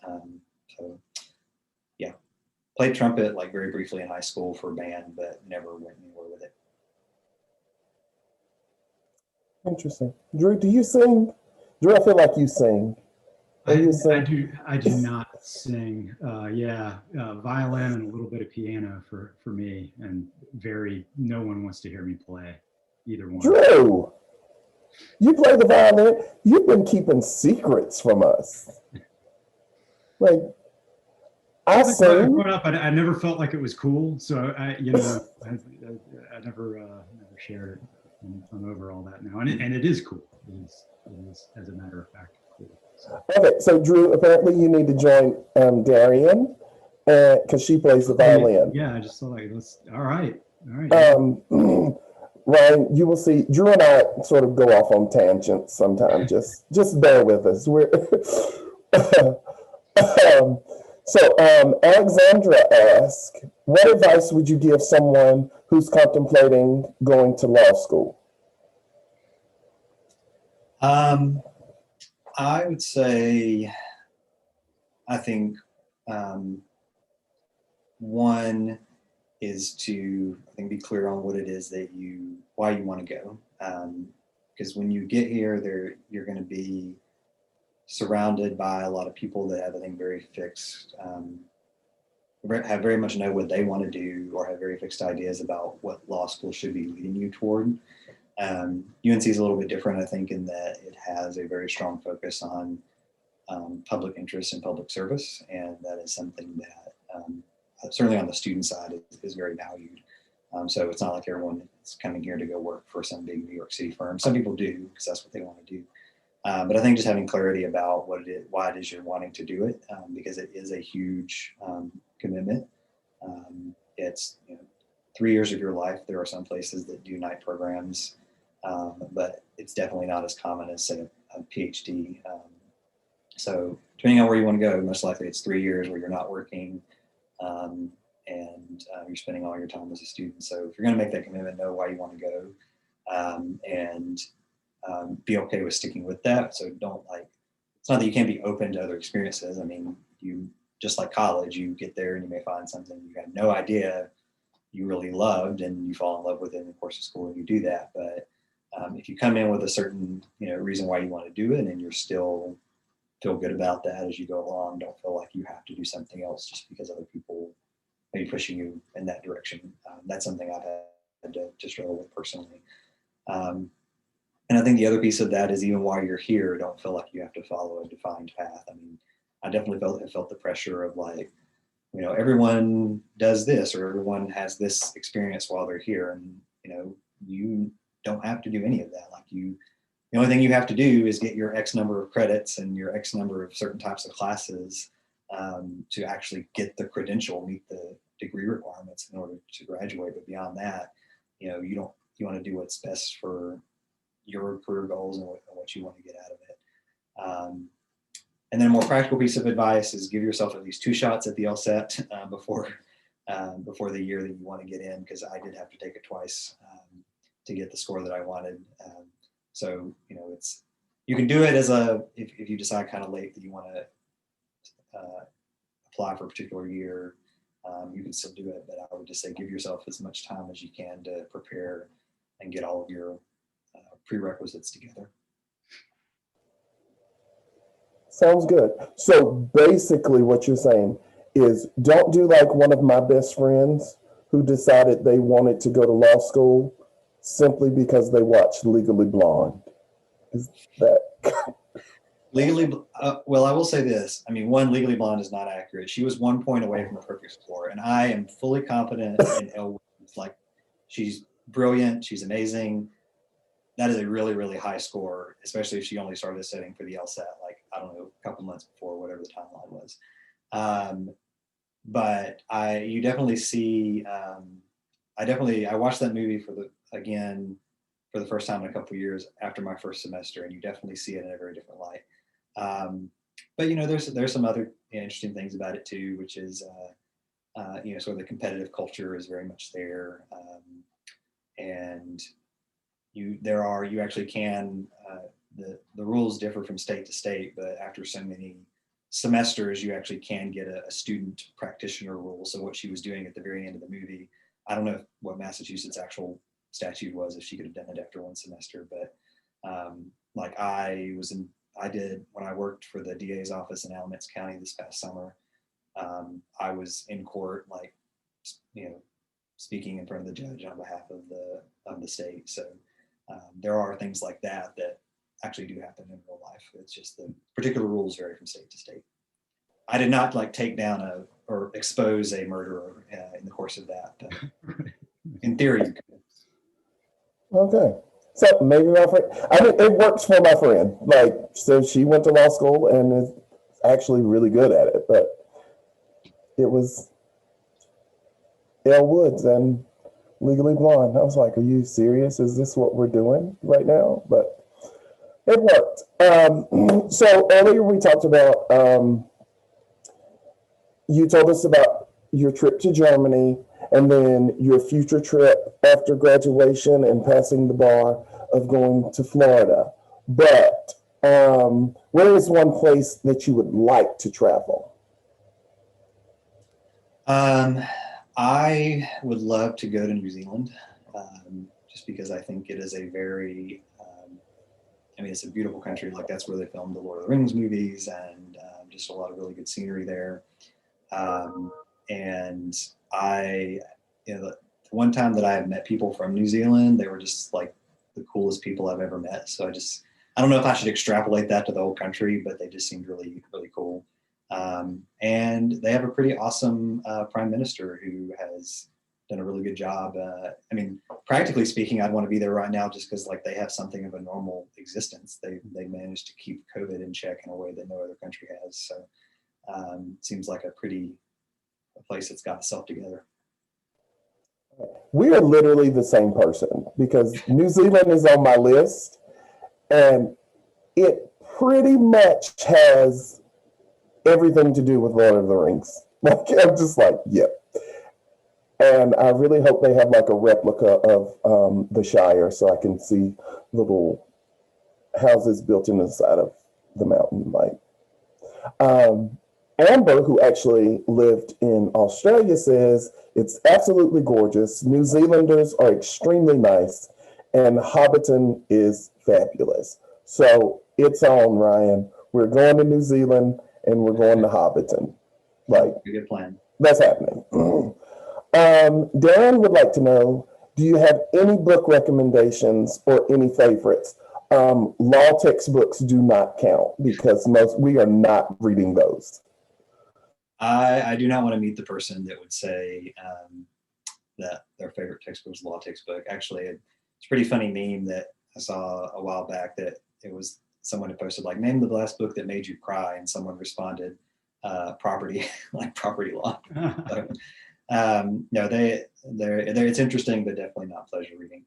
Speaker 1: So yeah, played trumpet like very briefly in high school for a band, but never went anywhere with it.
Speaker 2: Interesting. Drew, do you sing? Drew, I feel like you sing.
Speaker 3: I do not sing. Violin and a little bit of piano for me, and no one wants to hear me play either one.
Speaker 2: Drew, you play the violin. You've been keeping secrets from us. Like I sing.
Speaker 3: Growing up, I never felt like it was cool, so I never shared it. I'm over all that now, and it is cool. It is, as a matter of fact, cool. So.
Speaker 2: Okay, so Drew, apparently you need to join Darian because she plays the violin.
Speaker 3: Yeah, I just thought like all right.
Speaker 2: Ryan, you will see. Drew and I sort of go off on tangents sometimes. Just bear with us. We're Alexandra asks, what advice would you give someone who's contemplating going to law school?
Speaker 1: I would say, I think one is to, I think, be clear on what it is that why you want to go. Because when you get here, you're going to be surrounded by a lot of people that have, I think, very fixed, have very much know what they want to do, or have very fixed ideas about what law school should be leading you toward. UNC is a little bit different, I think, in that it has a very strong focus on public interest and public service, and that is something that certainly on the student side is very valued. So it's not like everyone is coming here to go work for some big New York City firm. Some people do because that's what they want to do. But I think just having clarity about why it is you're wanting to do it, because it is a huge commitment. It's 3 years of your life. There are some places that do night programs, but it's definitely not as common as, say, a PhD. So depending on where you want to go, most likely it's 3 years where you're not working, and you're spending all your time as a student. So if you're going to make that commitment, know why you want to go, and be okay with sticking with that. So don't it's not that you can't be open to other experiences. I mean, you just like college, you get there and you may find something you had no idea you really loved, and you fall in love with it in the course of school, and you do that. But If you come in with a certain, reason why you want to do it, and you're still feel good about that as you go along, don't feel like you have to do something else just because other people may be pushing you in that direction. That's something I've had to struggle with personally. And I think the other piece of that is, even while you're here, don't feel like you have to follow a defined path. I mean, I definitely felt the pressure of like, everyone does this, or everyone has this experience while they're here. And, you don't have to do any of that. Like the only thing you have to do is get your X number of credits and your X number of certain types of classes to actually get the credential, meet the degree requirements in order to graduate. But beyond that, you want to do what's best for your career goals and what you want to get out of it. And then a more practical piece of advice is give yourself at least 2 shots at the LSAT before the year that you want to get in, because I did have to take it twice to get the score that I wanted. So, you can do it if you decide kind of late that you want to apply for a particular year, you can still do it. But I would just say give yourself as much time as you can to prepare and get all of your prerequisites together.
Speaker 2: Sounds good. So basically what you're saying is, don't do like one of my best friends who decided they wanted to go to law school simply because they watched Legally Blonde. Is that
Speaker 1: well, I will say this. I mean, one, Legally Blonde is not accurate. She was 1 point away from a perfect score, and I am fully confident in Elle. Like, she's brilliant. She's amazing. That is a really, really high score, especially if she only started studying for the LSAT, like, I don't know, a couple months before, whatever the timeline was. But you definitely see, I watched that movie for the first time in a couple of years after my first semester, and you definitely see it in a very different light. But there's some other interesting things about it too, which is sort of the competitive culture is very much there, and you actually can the rules differ from state to state, but after so many semesters, you actually can get a student practitioner rule. So what she was doing at the very end of the movie, I don't know what Massachusetts' actual statute was, if she could have done it after 1 semester, but like I did when I worked for the DA's office in Alamance County this past summer. I was in court, like, speaking in front of the judge on behalf of the state. So there are things like that actually do happen in real life. It's just the particular rules vary from state to state. I did not like take down or expose a murderer in the course of that. In theory, you could.
Speaker 2: okay? So maybe my friend, it works for my friend. Like, so she went to law school and is actually really good at it, but it was Elle Woods and Legally Blonde. I was like, are you serious? Is this what we're doing right now? But it worked. So earlier we talked about, you told us about your trip to Germany and then your future trip after graduation and passing the bar of going to Florida. But where is one place that you would like to travel?
Speaker 1: I would love to go to New Zealand, just because I think it is a very, it's a beautiful country. Like, that's where they filmed the Lord of the Rings movies, and just a lot of really good scenery there. And the one time that I have met people from New Zealand, they were just like the coolest people I've ever met. So I don't know if I should extrapolate that to the whole country, but they just seemed really, really cool. And they have a pretty awesome prime minister who has done a really good job. Practically speaking, I'd want to be there right now just because, like, they have something of a normal existence. They managed to keep COVID in check in a way that no other country has. So seems like a place that's got itself together.
Speaker 2: We are literally the same person, because New Zealand is on my list and it pretty much has everything to do with Lord of the Rings. Like, I'm just like, yep. And I really hope they have like a replica of the Shire so I can see little houses built in the side of the mountain. Like, Amber, who actually lived in Australia, says it's absolutely gorgeous. New Zealanders are extremely nice, and Hobbiton is fabulous. So it's on, Ryan. We're going to New Zealand and we're going to Hobbiton. Like,
Speaker 1: A good plan.
Speaker 2: that's happening. Darren would like to know, do you have any book recommendations or any favorites? Law textbooks do not count because we are not reading those.
Speaker 1: I do not want to meet the person that would say that their favorite textbook was a law textbook. Actually, it's a pretty funny meme that I saw a while back that it was someone had posted like, name the last book that made you cry, and someone responded, property, like property law. So, no, it's interesting, but definitely not pleasure reading.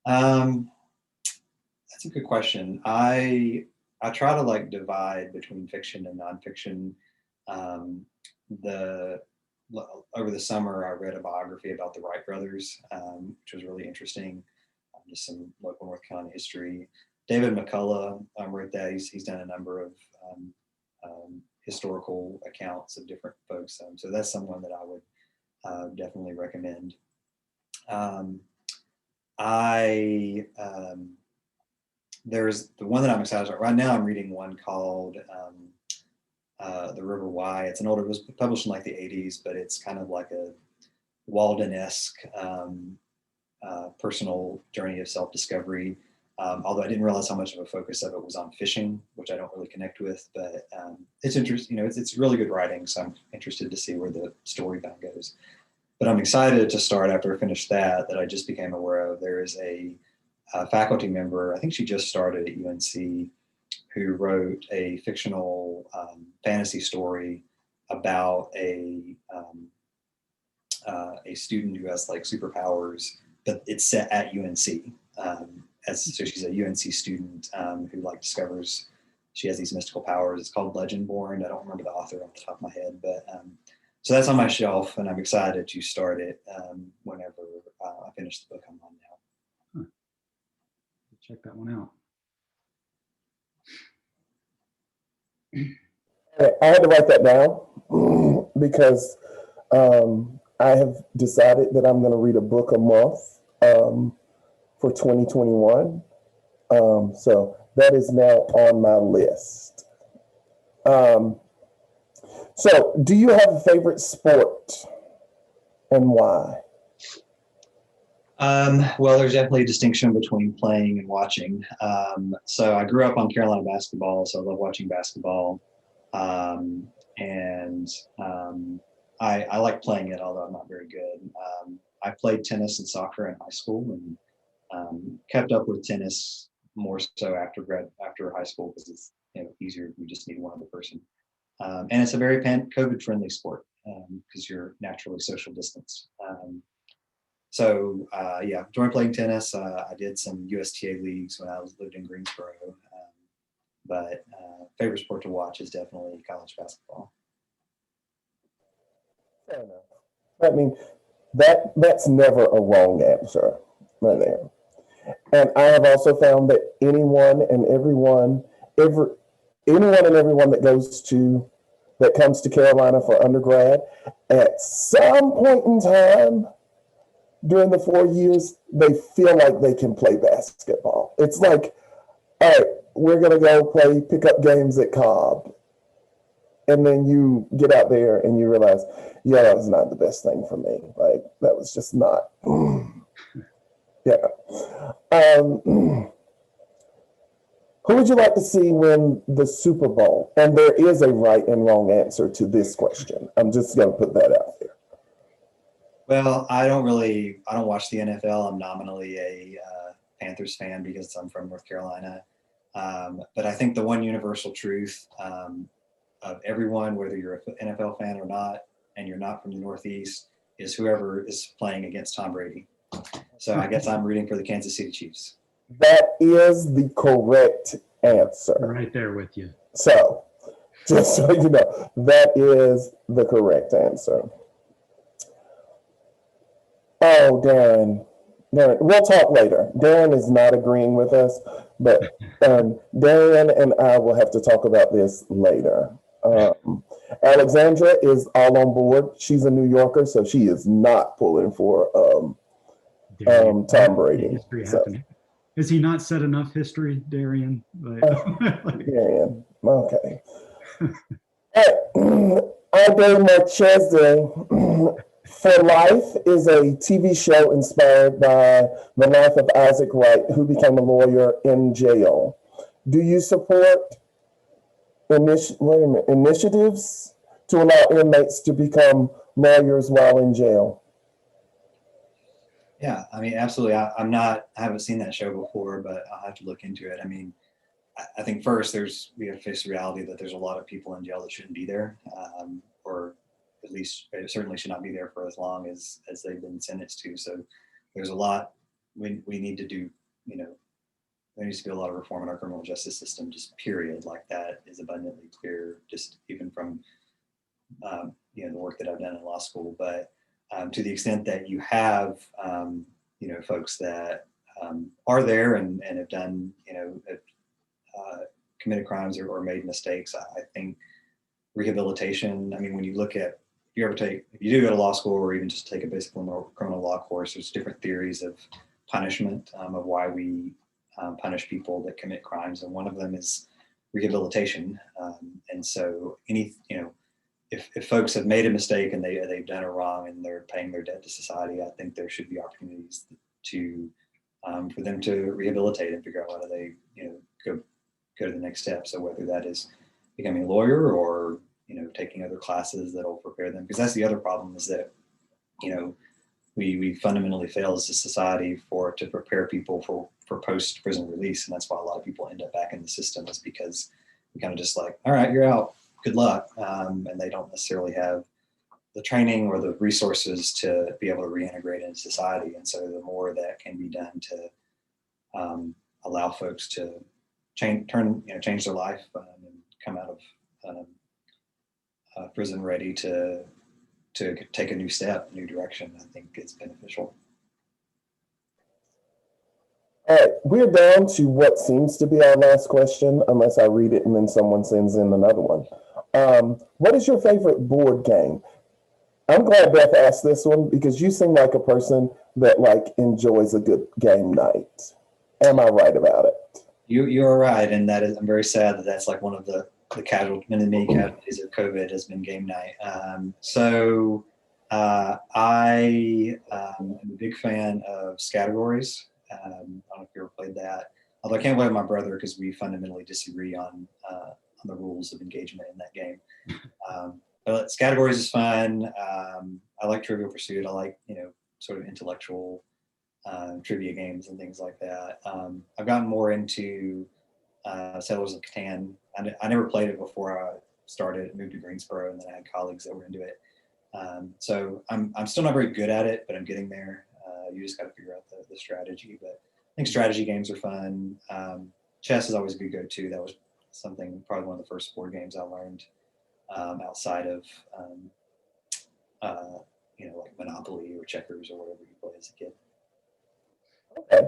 Speaker 1: That's a good question. I try to like divide between fiction and nonfiction. Over the summer, I read a biography about the Wright brothers, which was really interesting. Just some local North Carolina history. David McCullough wrote that. He's done a number of historical accounts of different folks. So that's someone that I would definitely recommend. There's the one that I'm excited about. Right now I'm reading one called The River Why. It's an older, it was published in like the 80s, but it's kind of like a Walden-esque personal journey of self-discovery. Although I didn't realize how much of a focus of it was on fishing, which I don't really connect with, but it's interesting, it's really good writing. So I'm interested to see where the story kind of goes. But I'm excited to start after I finish that I just became aware of. There is a faculty member, I think she just started at UNC, who wrote a fictional fantasy story about a student who has like superpowers, but it's set at UNC. So she's a UNC student who like discovers she has these mystical powers. It's called Legendborn. I don't remember the author off the top of my head, but so that's on my shelf, and I'm excited to start it whenever I finish the book I'm on now.
Speaker 3: Huh. Check that one out.
Speaker 2: I had to write that down because I have decided that I'm going to read a book a month for 2021. So that is now on my list. So do you have a favorite sport and why?
Speaker 1: Well, there's definitely a distinction between playing and watching. So I grew up on Carolina basketball, so I love watching basketball. I like playing it, although I'm not very good. I played tennis and soccer in high school, and kept up with tennis more so after high school because it's easier. You just need one other person, and it's a very COVID-friendly sport because you're naturally social distanced. So enjoy playing tennis. I did some USTA leagues when I lived in Greensboro, but favorite sport to watch is definitely college basketball.
Speaker 2: Fair enough. I mean, that's never a wrong answer right there. And I have also found that anyone and everyone that comes to Carolina for undergrad, at some point in time during the 4 years, they feel like they can play basketball. It's like, all right, we're going to go play pickup games at Cobb. And then you get out there and you realize, yeah, that was not the best thing for me. Like, that was just not. Yeah. Who would you like to see win the Super Bowl? And there is a right and wrong answer to this question. I'm just going to put that out there.
Speaker 1: Well, I don't watch the NFL. I'm nominally a Panthers fan because I'm from North Carolina. But I think the one universal truth of everyone, whether you're an NFL fan or not, and you're not from the Northeast, is whoever is playing against Tom Brady. So I guess I'm rooting for the Kansas City Chiefs.
Speaker 2: That is the correct answer.
Speaker 3: Right there with you.
Speaker 2: So, just so you know, that is the correct answer. Oh, Darren, we'll talk later. Darren is not agreeing with us, but Darren and I will have to talk about this later. Alexandra is all on board. She's a New Yorker, so she is not pulling for Tom Brady. So,
Speaker 3: Has he not said enough history, Darian?
Speaker 2: Darian, okay. Ade Marchese for Life is a TV show inspired by the life of Isaac Wright, who became a lawyer in jail. Do you support initiatives to allow inmates to become lawyers while in jail?
Speaker 1: Yeah, I mean, absolutely. I haven't seen that show before, but I'll have to look into it. I mean, I think first we have to face the reality that there's a lot of people in jail that shouldn't be there, or at least certainly should not be there for as long as they've been sentenced to. So there's a lot we need to do. You know, there needs to be a lot of reform in our criminal justice system, just period. Like that is abundantly clear, just even from the work that I've done in law school. But to the extent that you have folks that are there and have done committed crimes or made mistakes, I think rehabilitation. I mean, when you look at if you do go to law school or even just take a basic criminal law course, there's different theories of punishment, of why we punish people that commit crimes, and one of them is rehabilitation. And so if folks have made a mistake and they've done it wrong and they're paying their debt to society, I think there should be opportunities to for them to rehabilitate and figure out how do they go to the next step. So whether that is becoming a lawyer or taking other classes that'll prepare them, because that's the other problem is that we fundamentally fail as a society to prepare people for post prison release, and that's why a lot of people end up back in the system, is because we kind of just like, all right, you're out, good luck, and they don't necessarily have the training or the resources to be able to reintegrate into society. And so the more that can be done to allow folks to change their life and come out of prison ready to take a new step, a new direction, I think it's beneficial.
Speaker 2: All right, we're down to what seems to be our last question, unless I read it and then someone sends in another one. What is your favorite board game? I'm glad Beth asked this one because you seem like a person that enjoys a good game night. Am I right about it?
Speaker 1: You're right, and that is, I'm very sad that that's like one of the many casualties of COVID has been game night. I am a big fan of categories. I don't know if you ever played that. Although I can't play with my brother because we fundamentally disagree on the rules of engagement in that game. But categories is fun. I like Trivial Pursuit. I like sort of intellectual trivia games and things like that. I've gotten more into Settlers of Catan. I never played it before I moved to Greensboro, and then I had colleagues that were into it. So I'm still not very good at it, but I'm getting there. You just got to figure out the strategy. But I think strategy games are fun. Chess is always a good go-to. That was probably one of the first board games I learned outside of like Monopoly or checkers or whatever you play as a kid.
Speaker 2: Okay.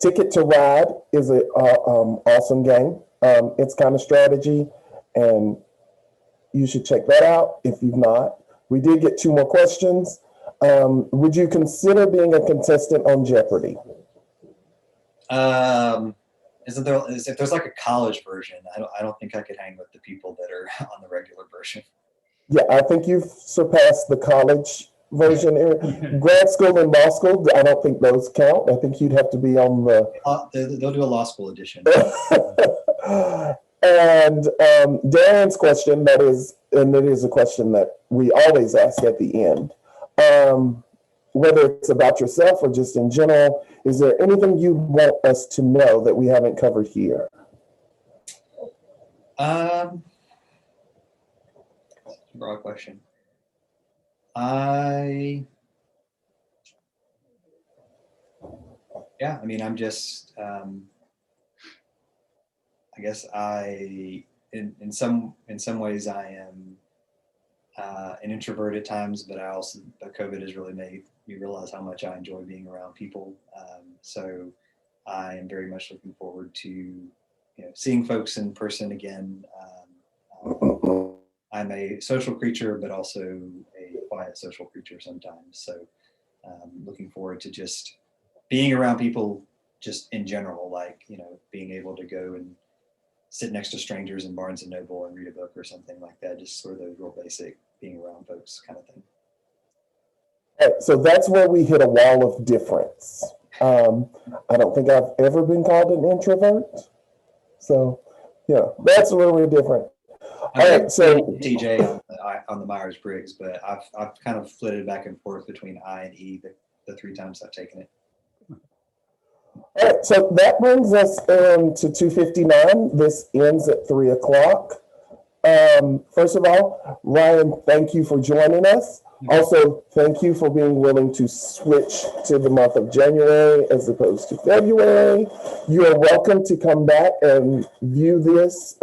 Speaker 2: Ticket to Ride is an awesome game. It's kind of strategy, and you should check that out if you've not. We did get 2 more questions. Would you consider being a contestant on Jeopardy?
Speaker 1: If there's like a college version, I don't think I could hang with the people that are on the regular version.
Speaker 2: Yeah, I think you've surpassed the college version. Grad school and law school, I don't think those count. I think you'd have to be on the...
Speaker 1: They'll do a law school edition.
Speaker 2: And Darren's question, it is a question that we always ask at the end, whether it's about yourself or just in general, is there anything you want us to know that we haven't covered here?
Speaker 1: Broad question. I'm just, I guess in some ways I am an introvert at times, but COVID has really made me realize how much I enjoy being around people. So I am very much looking forward to, seeing folks in person again. I'm a social creature, but also a quiet social creature sometimes. So looking forward to just being around people, just in general, like, being able to go and sit next to strangers in Barnes and Noble and read a book or something like that. Just sort of those real basic being around folks kind of thing.
Speaker 2: So that's where we hit a wall of difference. I don't think I've ever been called an introvert. So, yeah, that's where we're different. All right, so
Speaker 1: TJ on the Myers-Briggs, but I've kind of flitted back and forth between I and E the 3 times I've taken it.
Speaker 2: all right, so that brings us to 2:59. This ends at 3 o'clock. First of all, Ryan, thank you for joining us. Also, thank you for being willing to switch to the month of January as opposed to February. You are welcome to come back and view this.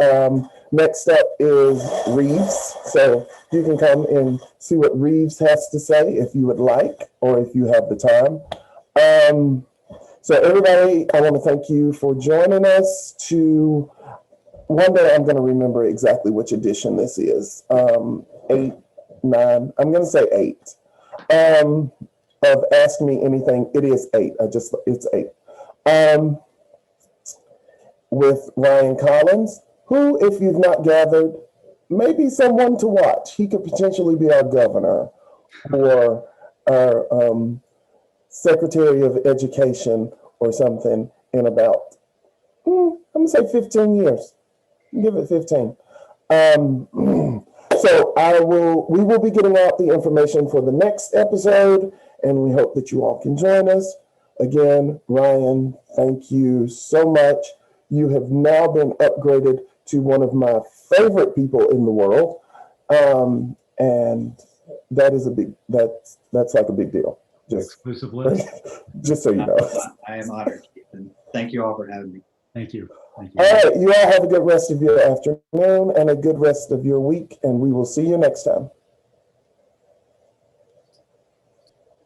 Speaker 2: Next up is Reeves. So you can come and see what Reeves has to say if you would like, or if you have the time. So everybody, I want to thank you for joining us. One day I'm going to remember exactly which edition this is. 8, 9, I'm going to say 8. Of Ask Me Anything. It is 8. It's 8. With Ryan Collins, who, if you've not gathered, may be someone to watch. He could potentially be our governor or our Secretary of Education or something in about, I'm going to say 15 years. Give it 15. So we will be getting out the information for the next episode, and we hope that you all can join us. Again, Ryan, thank you so much. You have now been upgraded to one of my favorite people in the world. And that is that's like a big deal.
Speaker 3: Exclusive list.
Speaker 2: Just so you know.
Speaker 1: I am honored. And thank you all for having me.
Speaker 3: Thank you. Thank you.
Speaker 2: All right, you all have a good rest of your afternoon and a good rest of your week, and we will see you next time.